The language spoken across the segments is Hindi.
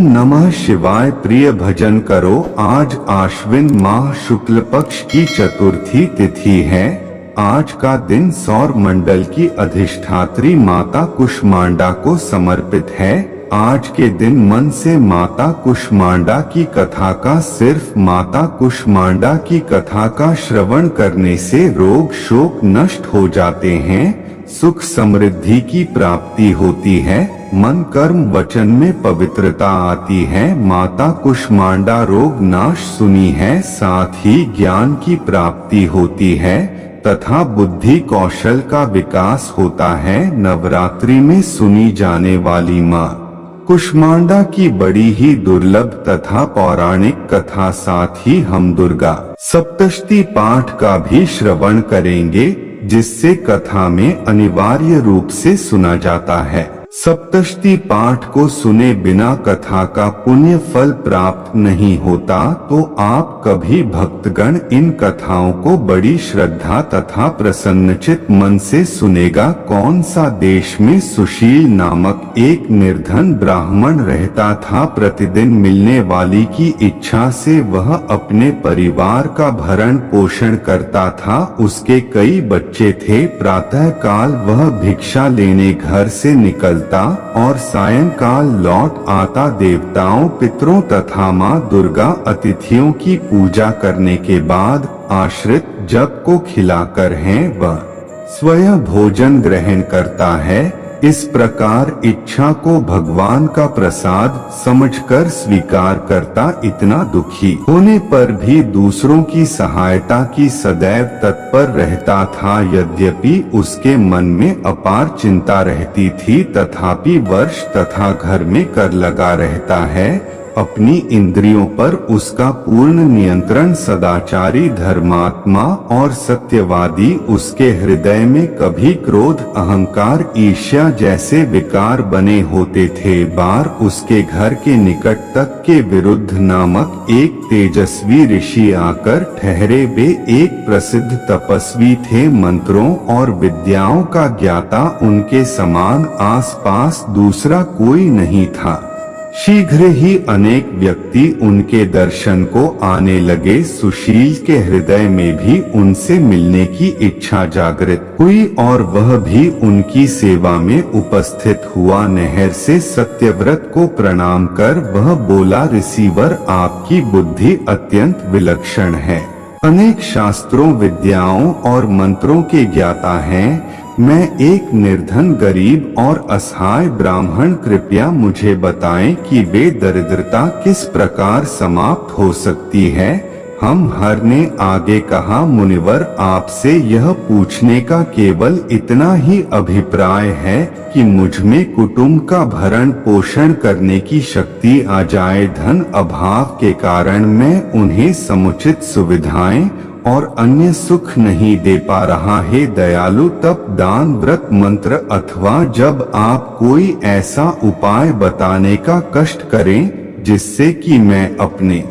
नमः शिवाय। प्रिय भजन करो। आज आश्विन माह शुक्ल पक्ष की चतुर्थी तिथि है। आज का दिन सौर मंडल की अधिष्ठात्री माता कुष्मांडा को समर्पित है। आज के दिन मन से माता कुष्मांडा की कथा का सिर्फ माता कुष्मांडा की कथा का श्रवण करने से रोग शोक नष्ट हो जाते हैं, सुख समृद्धि की प्राप्ति होती है, मन कर्म वचन में पवित्रता आती है। माता कुष्मांडा रोग नाश सुनी है, साथ ही ज्ञान की प्राप्ति होती है तथा बुद्धि कौशल का विकास होता है। नवरात्रि में सुनी जाने वाली माँ कुष्मांडा की बड़ी ही दुर्लभ तथा पौराणिक कथा, साथ ही हम दुर्गा सप्तशती पाठ का भी श्रवण करेंगे, जिससे कथा में अनिवार्य रूप से सुना जाता है। सप्तशती पाठ को सुने बिना कथा का पुण्य फल प्राप्त नहीं होता, तो आप कभी भक्तगण इन कथाओं को बड़ी श्रद्धा तथा प्रसन्नचित मन से सुनेगा। कौन सा देश में सुशील नामक एक निर्धन ब्राह्मण रहता था। प्रतिदिन मिलने वाली की इच्छा से वह अपने परिवार का भरण पोषण करता था। उसके कई बच्चे थे। प्रातः काल वह भिक्षा लेने घर से निकलता और सायंकाल लौट आता। देवताओं पितरों तथा माँ दुर्गा अतिथियों की पूजा करने के बाद आश्रित जग को खिलाकर वह स्वयं भोजन ग्रहण करता है। इस प्रकार इच्छा को भगवान का प्रसाद समझकर स्वीकार करता। इतना दुखी होने पर भी दूसरों की सहायता की सदैव तत्पर रहता था। यद्यपि उसके मन में अपार चिंता रहती थी, तथापि वर्ष तथा घर में कर लगा रहता है। अपनी इंद्रियों पर उसका पूर्ण नियंत्रण। सदाचारी धर्मात्मा और सत्यवादी उसके हृदय में कभी क्रोध अहंकार ईर्ष्या जैसे विकार बने होते थे। बार उसके घर के निकट तक के विरुद्ध नामक एक तेजस्वी ऋषि आकर ठहरे। वे एक प्रसिद्ध तपस्वी थे। मंत्रों और विद्याओं का ज्ञाता उनके समान आसपास दूसरा कोई नहीं था। शीघ्र ही अनेक व्यक्ति उनके दर्शन को आने लगे। सुशील के हृदय में भी उनसे मिलने की इच्छा जागृत हुई और वह भी उनकी सेवा में उपस्थित हुआ। नहर से सत्यव्रत को प्रणाम कर वह बोला, ऋषिवर आपकी बुद्धि अत्यंत विलक्षण है, अनेक शास्त्रों विद्याओं और मंत्रों के ज्ञाता हैं। मैं एक निर्धन गरीब और असहाय ब्राह्मण, कृपया मुझे बताएं कि वे दरिद्रता किस प्रकार समाप्त हो सकती है। हम हर ने आगे कहा, मुनिवर आपसे यह पूछने का केवल इतना ही अभिप्राय है कि मुझ में कुटुंब का भरण पोषण करने की शक्ति आ जाए। धन अभाव के कारण मैं उन्हें समुचित सुविधाएं और अन्य सुख नहीं दे पा रहा है। दयालु तप दान व्रत मंत्र अथवा जब आप कोई ऐसा उपाय बताने का कष्ट करें जिससे कि मैं अपने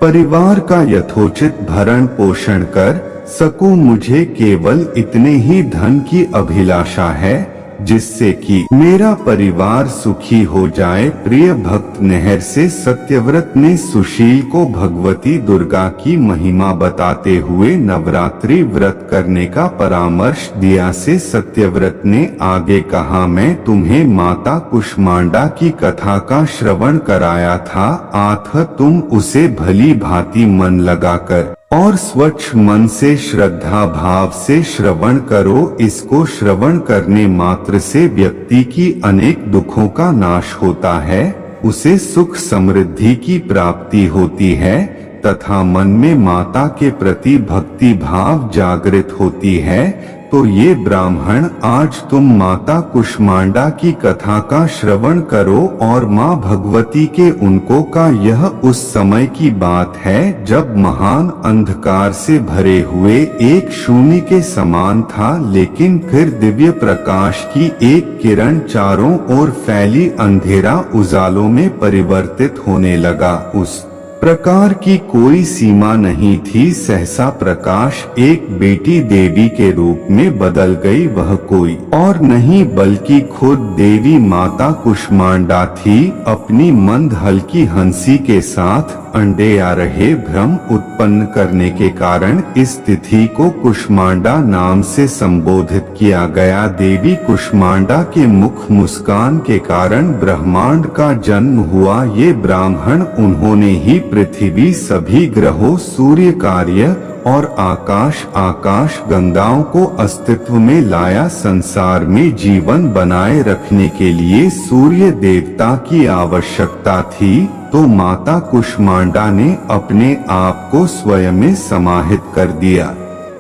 परिवार का यथोचित भरण पोषण कर सकूं। मुझे केवल इतने ही धन की अभिलाषा है जिससे कि मेरा परिवार सुखी हो जाए। प्रिय भक्त नहर से सत्यव्रत ने सुशील को भगवती दुर्गा की महिमा बताते हुए नवरात्रि व्रत करने का परामर्श दिया। से सत्यव्रत ने आगे कहा, मैं तुम्हें माता कुष्मांडा की कथा का श्रवण कराया था, अतः तुम उसे भली भांति मन लगाकर और स्वच्छ मन से श्रद्धा भाव से श्रवण करो। इसको श्रवण करने मात्र से व्यक्ति की अनेक दुखों का नाश होता है, उसे सुख समृद्धि की प्राप्ति होती है तथा मन में माता के प्रति भक्ति भाव जागृत होती है। तो ये ब्राह्मण आज तुम माता कुष्मांडा की कथा का श्रवण करो। और माँ भगवती के उनको का यह उस समय की बात है जब महान अंधकार से भरे हुए एक शून्य के समान था, लेकिन फिर दिव्य प्रकाश की एक किरण चारों ओर फैली, अंधेरा उजालों में परिवर्तित होने लगा। उस प्रकार की कोई सीमा नहीं थी। सहसा प्रकाश एक बेटी देवी के रूप में बदल गई। वह कोई और नहीं बल्कि खुद देवी माता कुष्मांडा थी। अपनी मंद हल्की हंसी के साथ अंडे आ रहे भ्रम उत्पन्न करने के कारण इस तिथि को कुष्मांडा नाम से संबोधित किया गया। देवी कुष्मांडा के मुख मुस्कान के कारण ब्रह्मांड का जन्म हुआ। ये ब्राह्मण उन्होंने ही पृथ्वी, सभी ग्रहों, सूर्य कार्य और आकाश गंगाओं को अस्तित्व में लाया। संसार में जीवन बनाए रखने के लिए सूर्य देवता की आवश्यकता थी, तो माता कुष्मांडा ने अपने आप को स्वयं में समाहित कर दिया।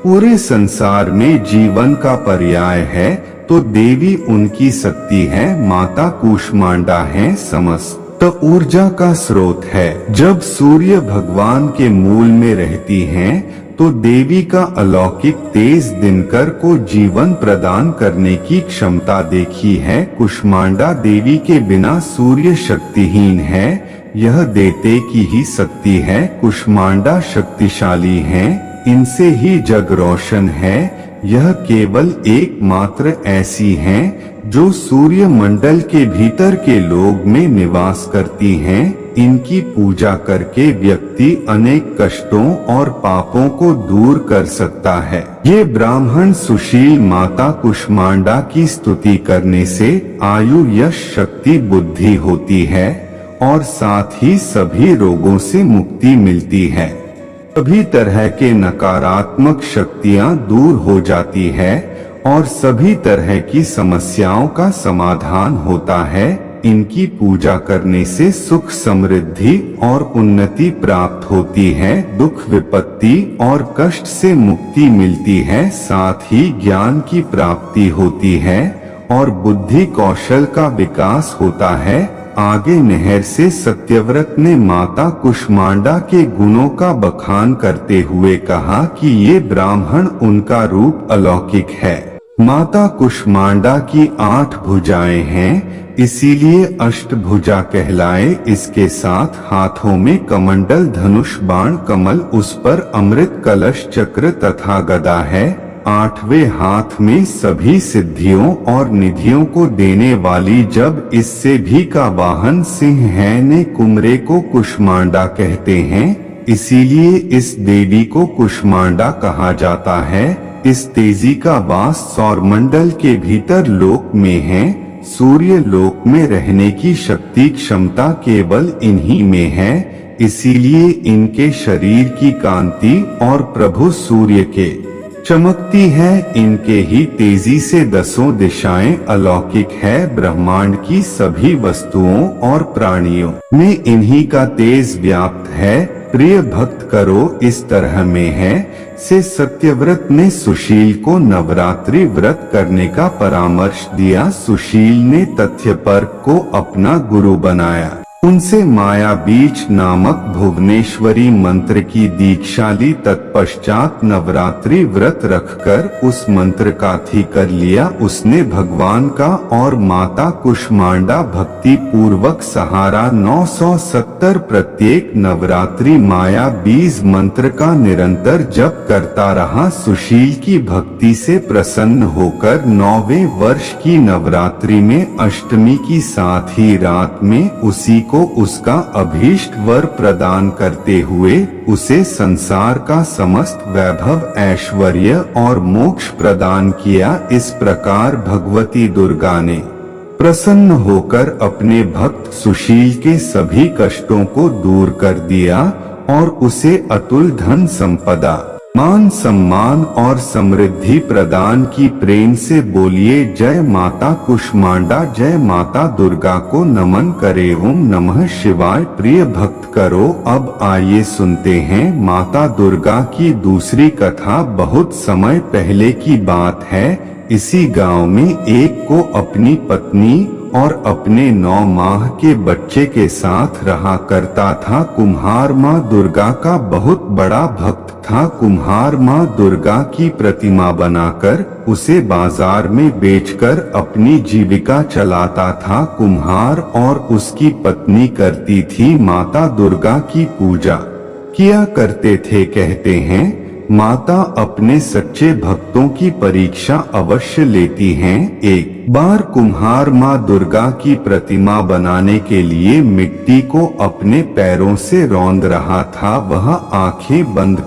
पूरे संसार में जीवन का पर्याय है तो देवी उनकी शक्ति है। माता कुष्मांडा है समस्त ऊर्जा का स्रोत है। जब सूर्य भगवान के मूल में रहती हैं, तो देवी का अलौकिक तेज दिनकर को जीवन प्रदान करने की क्षमता देखी है। कुष्मांडा देवी के बिना सूर्य शक्तिहीन है, यह देते की ही शक्ति है। कुष्मांडा शक्तिशाली है, इनसे ही जग रोशन है। यह केवल एकमात्र ऐसी हैं जो सूर्य मंडल के भीतर के लोक में निवास करती हैं। इनकी पूजा करके व्यक्ति अनेक कष्टों और पापों को दूर कर सकता है। ये ब्राह्मण सुशील माता कुष्मांडा की स्तुति करने से आयु, यश, शक्ति, बुद्धि होती है और साथ ही सभी रोगों से मुक्ति मिलती है। सभी तरह के नकारात्मक शक्तियां दूर हो जाती है और सभी तरह की समस्याओं का समाधान होता है। इनकी पूजा करने से सुख, समृद्धि और उन्नति प्राप्त होती है। दुख, विपत्ति और कष्ट से मुक्ति मिलती है। साथ ही ज्ञान की प्राप्ति होती है और बुद्धि कौशल का विकास होता है। आगे नहर से सत्यव्रत ने माता कुष्मांडा के गुणों का बखान करते हुए कहा कि ये ब्राह्मण उनका रूप अलौकिक है। माता कुष्मांडा की 8 भुजाएं हैं, इसीलिए अष्टभुजा कहलाए। इसके साथ हाथों में कमंडल, धनुष, बाण, कमल, उस पर अमृत कलश, चक्र तथा गदा है। 8वें हाथ में सभी सिद्धियों और निधियों को देने वाली जब इससे भी का वाहन सिंह है। ने कुमरे को कुष्मांडा कहते हैं, इसीलिए इस देवी को कुष्मांडा कहा जाता है। इस तेजी का वास सौरमंडल के भीतर लोक में है। सूर्य लोक में रहने की शक्ति, क्षमता केवल इन्हीं में है। इसीलिए इनके शरीर की कांति और प्रभु सूर्य के चमकती है। इनके ही तेजी से 10 दिशाएं अलौकिक है। ब्रह्मांड की सभी वस्तुओं और प्राणियों में इन्हीं का तेज व्याप्त है। प्रिय भक्त करो इस तरह में है से सत्यव्रत ने सुशील को नवरात्रि व्रत करने का परामर्श दिया। सुशील ने तथ्यपर्क को अपना गुरु बनाया। उनसे माया बीज नामक भुवनेश्वरी मंत्र की दीक्षा ली। तत्पश्चात नवरात्रि व्रत रखकर उस मंत्र का थी कर लिया उसने भगवान का और माता कुष्मांडा भक्ति पूर्वक सहारा। 970 प्रत्येक नवरात्रि माया बीज मंत्र का निरंतर जप करता रहा। सुशील की भक्ति से प्रसन्न होकर 9वें वर्ष की नवरात्रि में अष्टमी की साथ ही रात में उसी को उसका अभीष्ट वर प्रदान करते हुए उसे संसार का समस्त वैभव, ऐश्वर्य और मोक्ष प्रदान किया। इस प्रकार भगवती दुर्गा ने प्रसन्न होकर अपने भक्त सुशील के सभी कष्टों को दूर कर दिया और उसे अतुल धन संपदा, मान सम्मान और समृद्धि प्रदान की। प्रेम से बोलिए जय माता कुष्मांडा, जय माता दुर्गा को नमन करे। ओम नमः शिवाय। प्रिय भक्त करो अब आइए सुनते हैं माता दुर्गा की दूसरी कथा। बहुत समय पहले की बात है, इसी गांव में एक को अपनी पत्नी और अपने 9 माह के बच्चे के साथ रहा करता था। कुम्हार माँ दुर्गा का बहुत बड़ा भक्त था। कुम्हार माँ दुर्गा की प्रतिमा बनाकर उसे बाजार में बेचकर अपनी जीविका चलाता था। कुम्हार और उसकी पत्नी करती थी माता दुर्गा की पूजा किया करते थे। कहते हैं माता अपने सच्चे भक्तों की परीक्षा अवश्य लेती हैं। एक बार कुम्हार माँ दुर्गा की प्रतिमा बनाने के लिए मिट्टी को अपने पैरों से रौंद रहा था। वह आंखें बंद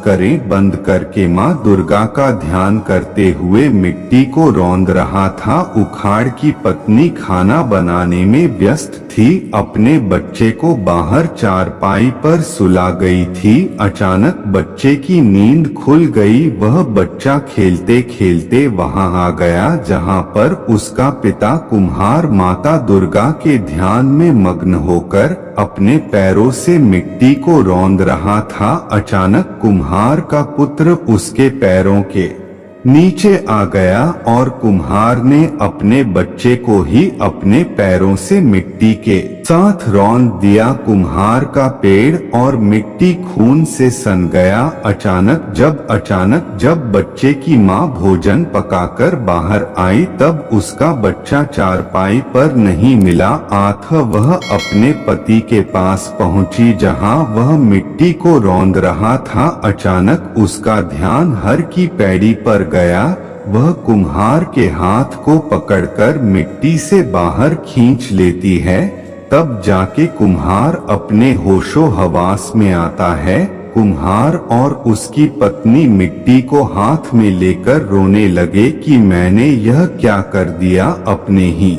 करके माँ दुर्गा का ध्यान करते हुए मिट्टी को रौंद रहा था। उखाड़ की पत्नी खाना बनाने में व्यस्त थी। अपने बच्चे को बाहर चारपाई पर सुला गई थी। अचानक बच्चे की नींद खुल गई। वह बच्चा खेलते खेलते वहां आ गया जहां पर उसका पिता कुम्हार माता दुर्गा के ध्यान में मग्न होकर अपने पैरों से मिट्टी को रौंद रहा था। अचानक कुम्हार का पुत्र उसके पैरों के नीचे आ गया और कुम्हार ने अपने बच्चे को ही अपने पैरों से मिट्टी के साथ रौंद दिया। कुम्हार का पेड़ और मिट्टी खून से सन गया। अचानक जब बच्चे की माँ भोजन पकाकर बाहर आई तब उसका बच्चा चारपाई पर नहीं मिला। वह अपने पति के पास पहुंची जहां वह मिट्टी को रौंद रहा था। अचानक उसका ध्यान हर की पैड़ी पर गया। वह कुम्हार के हाथ को पकड़कर मिट्टी से बाहर खींच लेती है। तब जाके कुम्हार अपने होशो हवास में आता है। कुम्हार और उसकी पत्नी मिट्टी को हाथ में लेकर रोने लगे कि मैंने यह क्या कर दिया, अपने ही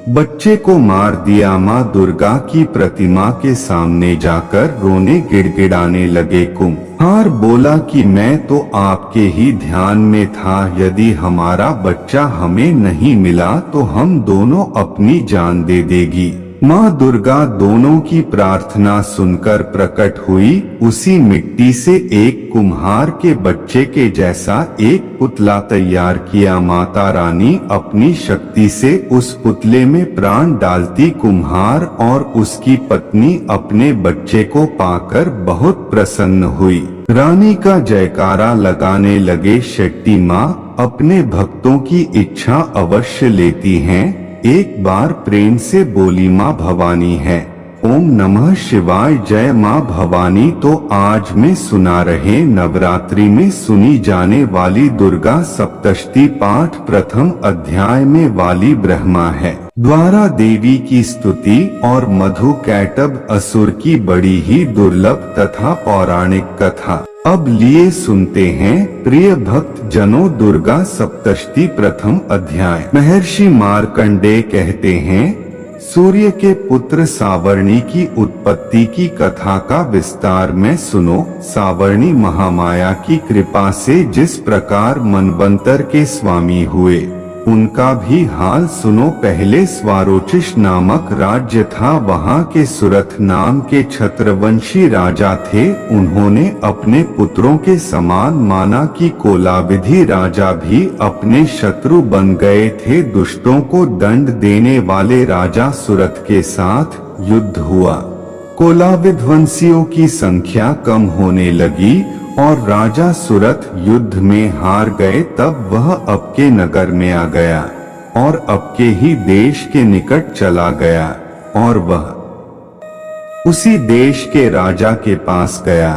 बच्चे को मार दिया। माँ दुर्गा की प्रतिमा के सामने जाकर रोने गिड़गिड़ाने लगे। कुम्हार बोला कि मैं तो आपके ही ध्यान में था। यदि हमारा बच्चा हमें नहीं मिला तो हम दोनों अपनी जान दे देगी। माँ दुर्गा दोनों की प्रार्थना सुनकर प्रकट हुई। उसी मिट्टी से एक कुम्हार के बच्चे के जैसा एक पुतला तैयार किया। माता रानी अपनी शक्ति से उस पुतले में प्राण डालती। कुम्हार और उसकी पत्नी अपने बच्चे को पाकर बहुत प्रसन्न हुई। रानी का जयकारा लगाने लगे। शेट्टी माँ अपने भक्तों की इच्छा अवश्य लेती हैं। एक बार प्रेम से बोली माँ भवानी है। ओम नमः शिवाय। जय माँ भवानी। तो आज मैं सुना रहे नवरात्रि में सुनी जाने वाली दुर्गा सप्तशती पाठ प्रथम अध्याय में वाली ब्रह्मा है द्वारा देवी की स्तुति और मधु कैटभ असुर की बड़ी ही दुर्लभ तथा पौराणिक कथा। अब लिए सुनते हैं प्रिय भक्त जनों दुर्गा सप्तशती प्रथम अध्याय। महर्षि मार्कंडेय कहते हैं सूर्य के पुत्र सावर्णी की उत्पत्ति की कथा का विस्तार में सुनो। सावर्णी महामाया की कृपा से जिस प्रकार मनवंतर के स्वामी हुए उनका भी हाल सुनो। पहले स्वारोचिष नामक राज्य था। वहाँ के सुरथ नाम के छत्रवंशी राजा थे। उन्होंने अपने पुत्रों के समान माना कि कोलाविधि राजा भी अपने शत्रु बन गए थे। दुष्टों को दंड देने वाले राजा सुरथ के साथ युद्ध हुआ। कोलाविध्वंसियों की संख्या कम होने लगी और राजा सुरथ युद्ध में हार गए। तब वह अबके नगर में आ गया और अबके ही देश के निकट चला गया और वह उसी देश के राजा के पास गया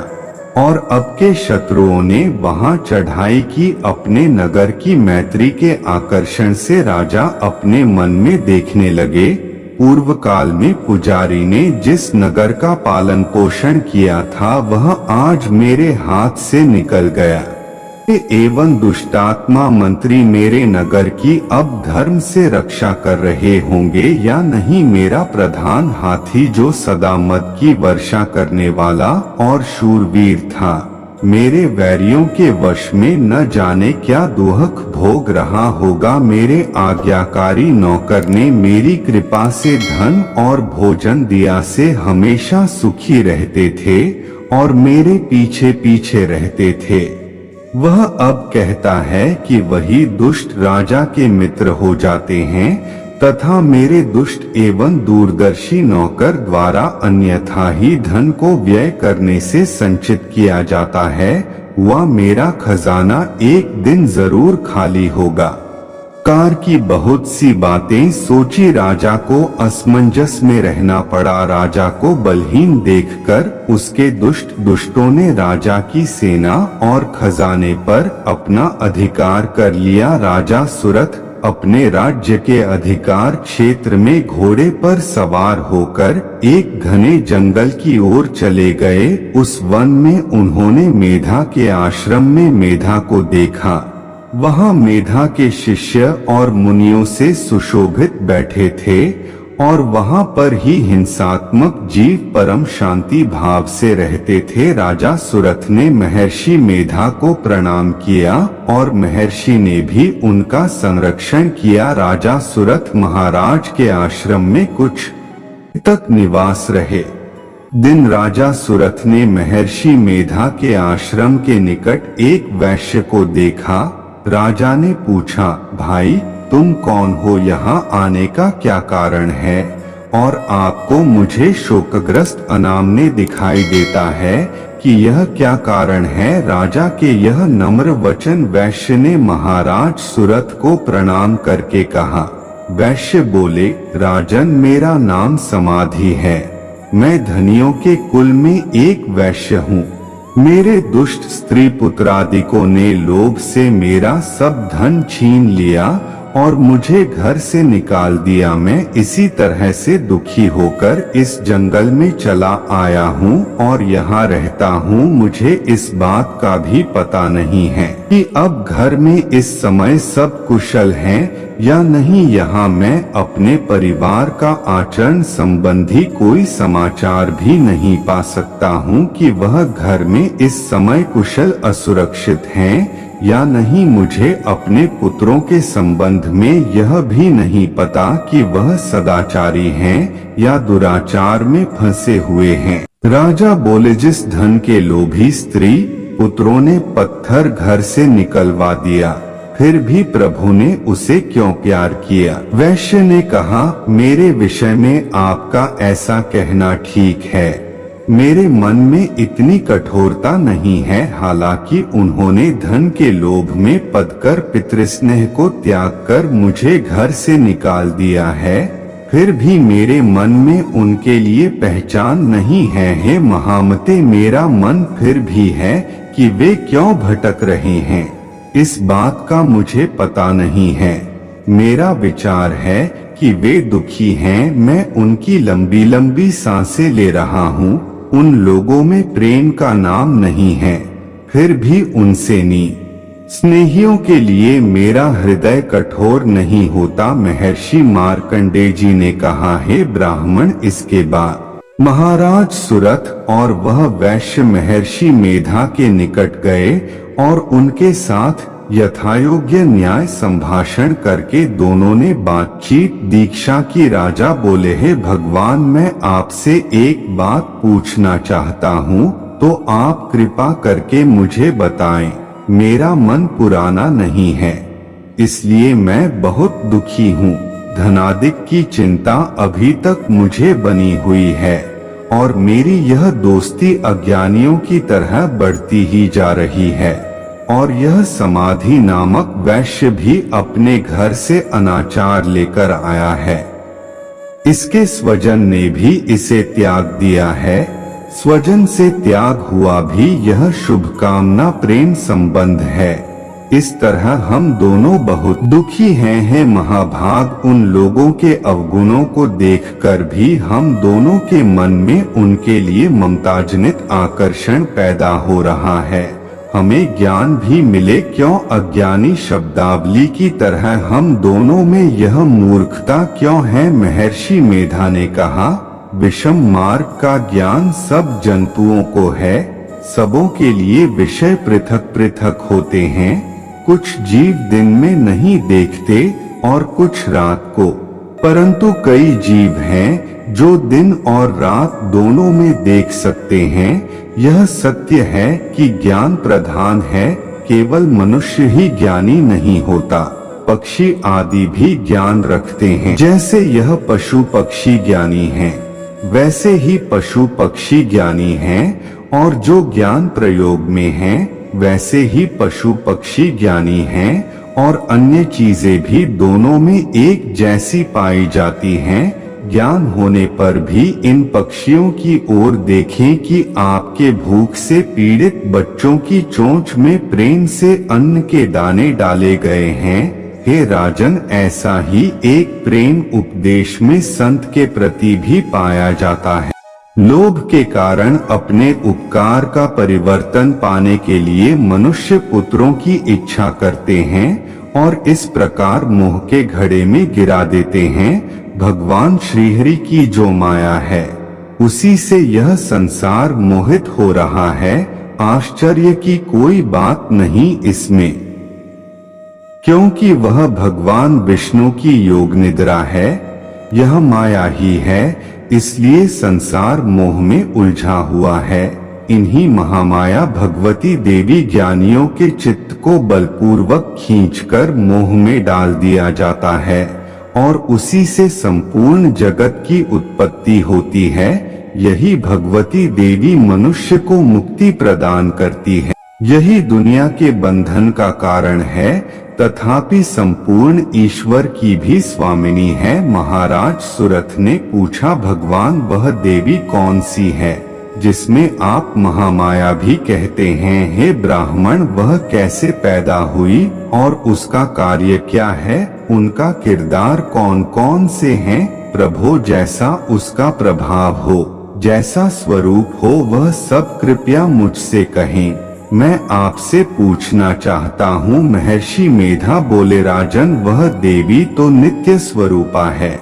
और अबके शत्रुओं ने वहां चढ़ाई की। अपने नगर की मैत्री के आकर्षण से राजा अपने मन में देखने लगे पूर्व काल में पुजारी ने जिस नगर का पालन पोषण किया था वह आज मेरे हाथ से निकल गया। एवं दुष्टात्मा मंत्री मेरे नगर की अब धर्म से रक्षा कर रहे होंगे या नहीं। मेरा प्रधान हाथी जो सदा मद की वर्षा करने वाला और शूरवीर था मेरे वैरियों के वश में न जाने क्या दुख भोग रहा होगा। मेरे आज्ञाकारी नौकर ने मेरी कृपा से धन और भोजन दिया से हमेशा सुखी रहते थे और मेरे पीछे पीछे रहते थे। वह अब कहता है कि वही दुष्ट राजा के मित्र हो जाते हैं तथा मेरे दुष्ट एवं दूरदर्शी नौकर द्वारा अन्यथा ही धन को व्यय करने से संचित किया जाता है, वह मेरा खजाना एक दिन जरूर खाली होगा। कार की बहुत सी बातें सोची राजा को असमंजस में रहना पड़ा। राजा को बलहीन देखकर उसके दुष्टों ने राजा की सेना और खजाने पर अपना अधिकार कर लिया। राजा सुरथ अपने राज्य के अधिकार क्षेत्र में घोड़े पर सवार होकर एक घने जंगल की ओर चले गए। उस वन में उन्होंने मेधा के आश्रम में मेधा को देखा। वहां मेधा के शिष्य और मुनियों से सुशोभित बैठे थे और वहां पर ही हिंसात्मक जीव परम शांति भाव से रहते थे। राजा सुरथ ने महर्षि मेधा को प्रणाम किया और महर्षि ने भी उनका संरक्षण किया। राजा सुरथ महाराज के आश्रम में कुछ तक निवास रहे। दिन राजा सुरथ ने महर्षि मेधा के आश्रम के निकट एक वैश्य को देखा। राजा ने पूछा, भाई तुम कौन हो, यहाँ आने का क्या कारण है और आपको मुझे शोकग्रस्त अनामने दिखाई देता है कि यह क्या कारण है। राजा के यह नम्र वचन वैश्य ने महाराज सुरथ को प्रणाम करके कहा। वैश्य बोले, राजन मेरा नाम समाधि है, मैं धनियों के कुल में एक वैश्य हूँ। मेरे दुष्ट स्त्री पुत्रादिकों ने लोभ से मेरा सब धन छीन लिया और मुझे घर से निकाल दिया। मैं इसी तरह से दुखी होकर इस जंगल में चला आया हूँ और यहाँ रहता हूँ। मुझे इस बात का भी पता नहीं है कि अब घर में इस समय सब कुशल हैं या नहीं। यहाँ मैं अपने परिवार का आचरण संबंधी कोई समाचार भी नहीं पा सकता हूँ कि वह घर में इस समय कुशल असुरक्षित हैं या नहीं। मुझे अपने पुत्रों के संबंध में यह भी नहीं पता कि वह सदाचारी हैं या दुराचार में फंसे हुए हैं। राजा बोले, जिस धन के लोभी स्त्री पुत्रों ने पत्थर घर से निकलवा दिया, फिर भी प्रभु ने उसे क्यों प्यार किया। वैश्य ने कहा, मेरे विषय में आपका ऐसा कहना ठीक है। मेरे मन में इतनी कठोरता नहीं है। हालांकि उन्होंने धन के लोभ में पड़कर पितृस्नेह को त्याग कर मुझे घर से निकाल दिया है, फिर भी मेरे मन में उनके लिए पहचान नहीं है। हे महामते, मेरा मन फिर भी है कि वे क्यों भटक रहे हैं, इस बात का मुझे पता नहीं है। मेरा विचार है कि वे दुखी हैं। मैं उनकी लंबी लंबी सांसें ले रहा हूँ। उन लोगों में प्रेम का नाम नहीं है, फिर भी उनसे स्नेहियों के लिए मेरा हृदय कठोर नहीं होता। महर्षि मार्कंडेय जी ने कहा, हे ब्राह्मण, इसके बाद महाराज सुरथ और वह वैश्य महर्षि मेधा के निकट गए और उनके साथ यथायोग्य न्याय संभाषण करके दोनों ने बातचीत दीक्षा की। राजा बोले, हे भगवान, मैं आपसे एक बात पूछना चाहता हूँ, तो आप कृपा करके मुझे बताएं। मेरा मन पुराना नहीं है, इसलिए मैं बहुत दुखी हूँ। धनादिक की चिंता अभी तक मुझे बनी हुई है और मेरी यह दोस्ती अज्ञानियों की तरह बढ़ती ही जा रही है। और यह समाधि नामक वैश्य भी अपने घर से अनाचार लेकर आया है। इसके स्वजन ने भी इसे त्याग दिया है। स्वजन से त्याग हुआ भी यह शुभकामना प्रेम संबंध है। इस तरह हम दोनों बहुत दुखी हैं। हे महाभाग, उन लोगों के अवगुणों को देखकर भी हम दोनों के मन में उनके लिए ममताजनित आकर्षण पैदा हो रहा है। हमें ज्ञान भी मिले क्यों, अज्ञानी शब्दावली की तरह हम दोनों में यह मूर्खता क्यों है। महर्षि मेधा ने कहा, विषम मार्ग का ज्ञान सब जंतुओं को है। सबों के लिए विषय पृथक पृथक होते हैं। कुछ जीव दिन में नहीं देखते और कुछ रात को, परंतु कई जीव हैं जो दिन और रात दोनों में देख सकते हैं। यह सत्य है कि ज्ञान प्रधान है केवल मनुष्य ही ज्ञानी नहीं होता, पक्षी आदि भी ज्ञान रखते हैं। जैसे यह पशु पक्षी ज्ञानी हैं, वैसे ही पशु पक्षी ज्ञानी हैं, और जो ज्ञान प्रयोग में है वैसे ही पशु पक्षी ज्ञानी हैं, और अन्य चीजें भी दोनों में एक जैसी पाई जाती हैं। ज्ञान होने पर भी इन पक्षियों की ओर देखें कि आपके भूख से पीड़ित बच्चों की चोंच में प्रेम से अन्न के दाने डाले गए हैं। हे राजन, ऐसा ही एक प्रेम उपदेश में संत के प्रति भी पाया जाता है। लोभ के कारण अपने उपकार का परिवर्तन पाने के लिए मनुष्य पुत्रों की इच्छा करते हैं और इस प्रकार मोह के घड़े में गिरा देते हैं। भगवान श्रीहरि की जो माया है उसी से यह संसार मोहित हो रहा है। आश्चर्य की कोई बात नहीं इसमें, क्योंकि वह भगवान विष्णु की योग निद्रा है। यह माया ही है, इसलिए संसार मोह में उलझा हुआ है। इन्हीं महामाया भगवती देवी ज्ञानियों के चित्त को बलपूर्वक खींचकर मोह में डाल दिया जाता है और उसी से संपूर्ण जगत की उत्पत्ति होती है। यही भगवती देवी मनुष्य को मुक्ति प्रदान करती है। यही दुनिया के बंधन का कारण है, तथापि संपूर्ण ईश्वर की भी स्वामिनी है। महाराज सुरथ ने पूछा, भगवान वह देवी कौन सी है जिसमें आप महामाया भी कहते हैं? हे ब्राह्मण, वह कैसे पैदा हुई और उसका कार्य क्या है? उनका किरदार कौन कौन से हैं? प्रभो, जैसा उसका प्रभाव हो, जैसा स्वरूप हो, वह सब कृपया मुझसे कहें। मैं आपसे पूछना चाहता हूँ। महर्षि मेधा बोले, राजन, वह देवी तो नित्य स्वरूपा है,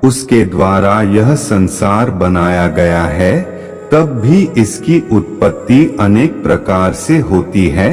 उसके द्वारा यह संसार बनाया गया है, तब भी इसकी उत्पत्ति अनेक प्रकार से होती है।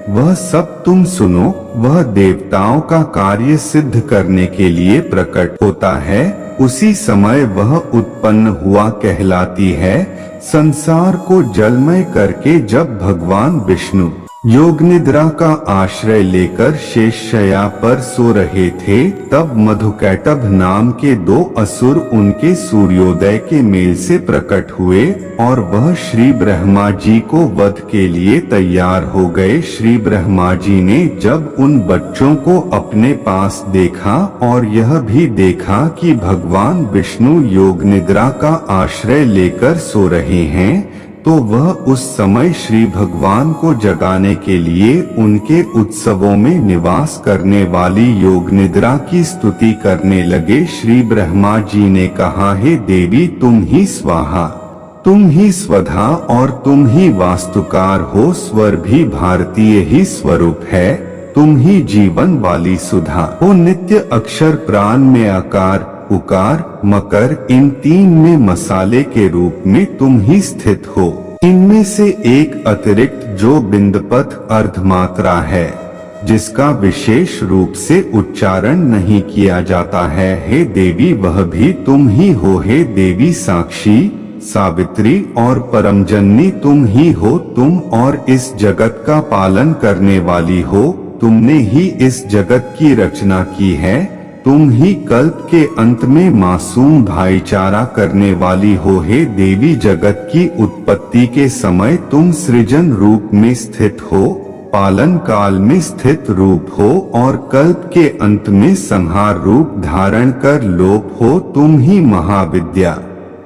वह सब तुम सुनो। वह देवताओं का कार्य सिद्ध करने के लिए प्रकट होता है, उसी समय वह उत्पन्न हुआ कहलाती है। संसार को जलमय करके जब भगवान विष्णु योग निद्रा का आश्रय लेकर शेषशय्या पर सो रहे थे, तब मधुकैटभ नाम के 2 असुर उनके सूर्योदय के मेल से प्रकट हुए और वह श्री ब्रह्मा जी को वध के लिए तैयार हो गए। श्री ब्रह्मा जी ने जब उन बच्चों को अपने पास देखा और यह भी देखा कि भगवान विष्णु योग निद्रा का आश्रय लेकर सो रहे हैं, तो वह उस समय श्री भगवान को जगाने के लिए उनके उत्सवों में निवास करने वाली योग निद्रा की स्तुति करने लगे। श्री ब्रह्मा जी ने कहा, हे देवी, तुम ही स्वाहा, तुम ही स्वधा और तुम ही वास्तुकार हो। स्वर भी भारतीय ही स्वरूप है, तुम ही जीवन वाली सुधा हो। नित्य अक्षर प्राण में आकार, उकार, मकर, इन 3 में मसाले के रूप में तुम ही स्थित हो। इनमें से एक अतिरिक्त जो बिंदपथ अर्धमात्रा है, जिसका विशेष रूप से उच्चारण नहीं किया जाता है, हे देवी, वह भी तुम ही हो। हे देवी, साक्षी, सावित्री और परमजननी तुम ही हो। तुम और इस जगत का पालन करने वाली हो। तुमने ही इस जगत की रचना की है। तुम ही कल्प के अंत में मासूम भाईचारा करने वाली हो। हे देवी, जगत की उत्पत्ति के समय तुम सृजन रूप में स्थित हो, पालन काल में स्थित रूप हो और कल्प के अंत में संहार रूप धारण कर लोप हो। तुम ही महाविद्या,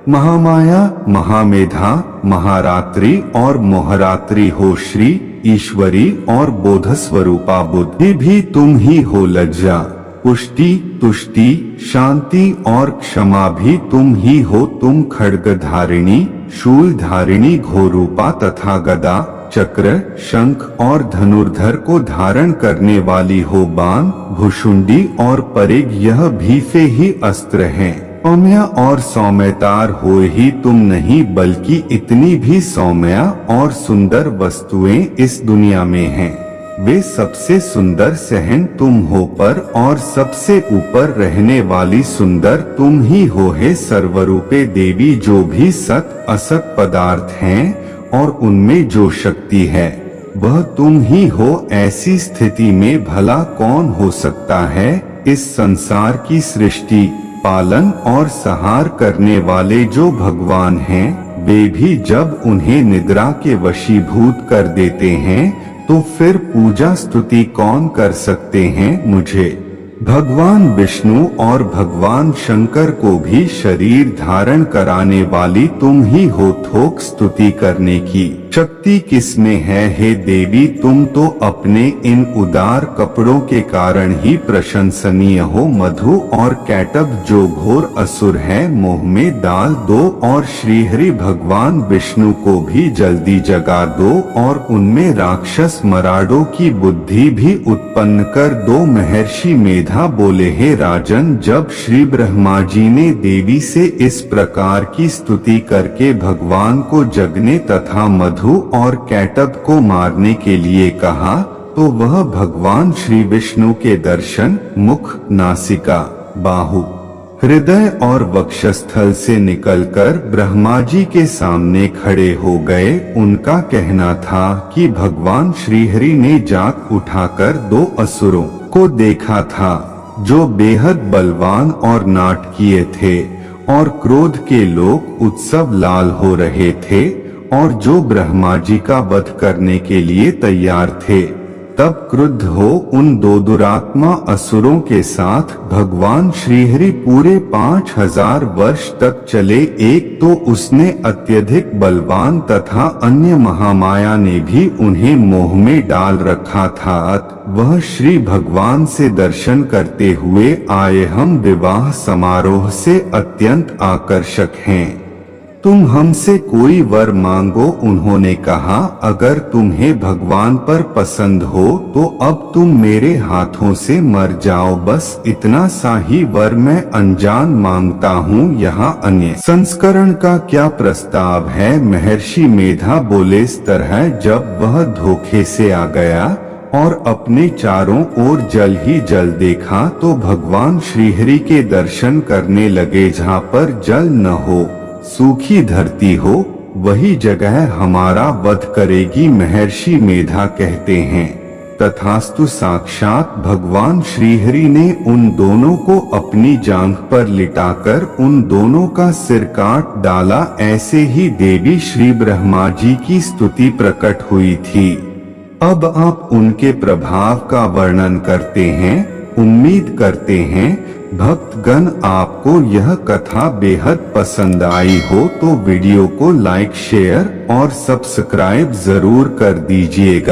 महामाया, महामेधा, महारात्रि और मोहरात्रि हो। श्री ईश्वरी और बोध स्वरूपा बुद्धि भी तुम ही हो। लज्जा, पुष्टि, तुष्टि, शांति और क्षमा भी तुम ही हो। तुम खड्गधारिणी, शूलधारिणी, घोरूपा तथा गदा, चक्र, शंख और धनुर्धर को धारण करने वाली हो। बाण, भुशुंडी और परिग यह भीफे ही अस्त्र हैं। सौम्या और सौम्यतार हो ही तुम नहीं, बल्कि इतनी भी सौम्या और सुंदर वस्तुएं इस दुनिया में हैं। वे सबसे सुंदर सहन तुम हो, पर और सबसे ऊपर रहने वाली सुंदर तुम ही हो। हे सर्वरूपे देवी, जो भी सत असत पदार्थ हैं और उनमें जो शक्ति है, वह तुम ही हो। ऐसी स्थिति में भला कौन हो सकता है। इस संसार की सृष्टि, पालन और संहार करने वाले जो भगवान हैं, वे भी जब उन्हें निद्रा के वशीभूत कर देते हैं तो फिर पूजा स्तुति कौन कर सकते हैं। मुझे भगवान विष्णु और भगवान शंकर को भी शरीर धारण कराने वाली तुम ही हो। थोक स्तुति करने की शक्ति किसमें है। हे देवी, तुम तो अपने इन उदार कपड़ों के कारण ही प्रशंसनीय हो। मधु और कैटभ जो घोर असुर है, मोह में डाल दो और श्रीहरि भगवान विष्णु को भी जल्दी जगा दो और उनमें राक्षस मराड़ों की बुद्धि भी उत्पन्न कर दो। महर्षि मेधा बोले, हे राजन, जब श्री ब्रह्मा जी ने देवी से इस प्रकार की स्तुति करके भगवान को जगने तथा मधु और कैटभ को मारने के लिए कहा, तो वह भगवान श्री विष्णु के दर्शन मुख, नासिका, बाहु, हृदय और वक्षस्थल से निकलकर ब्रह्मा जी के सामने खड़े हो गए। उनका कहना था कि भगवान श्रीहरि ने जात उठाकर दो असुरों को देखा था जो बेहद बलवान और नाटकीय थे और क्रोध के लोग उत्सव लाल हो रहे थे और जो ब्रह्मा जी का वध करने के लिए तैयार थे। तब क्रुद्ध हो उन दो दुरात्मा असुरों के साथ भगवान श्रीहरि पूरे 5000 वर्ष तक चले। एक तो उसने अत्यधिक बलवान तथा अन्य महामाया ने भी उन्हें मोह में डाल रखा था। वह श्री भगवान से दर्शन करते हुए आए, हम विवाह समारोह से अत्यंत आकर्षक हैं, तुम हमसे कोई वर मांगो। उन्होंने कहा, अगर तुम्हें भगवान पर पसंद हो तो अब तुम मेरे हाथों से मर जाओ। बस इतना सा ही वर मैं अनजान मांगता हूँ। यहाँ अन्य संस्करण का क्या प्रस्ताव है। महर्षि मेधा बोले, इस तरह जब वह धोखे से आ गया और अपने चारों ओर जल ही जल देखा तो भगवान श्रीहरि के दर्शन करने लगे। जहाँ पर जल न हो, सूखी धरती हो, वही जगह हमारा वध करेगी। महर्षि मेधा कहते हैं, तथास्तु। साक्षात भगवान श्रीहरि ने उन दोनों को अपनी जांघ पर लिटाकर उन दोनों का सिर काट डाला। ऐसे ही देवी श्री ब्रह्मा जी की स्तुति प्रकट हुई थी। अब आप उनके प्रभाव का वर्णन करते हैं। उम्मीद करते हैं भक्तगण आपको यह कथा बेहद पसंद आई हो तो वीडियो को लाइक, शेयर और सब्सक्राइब जरूर कर दीजिएगा।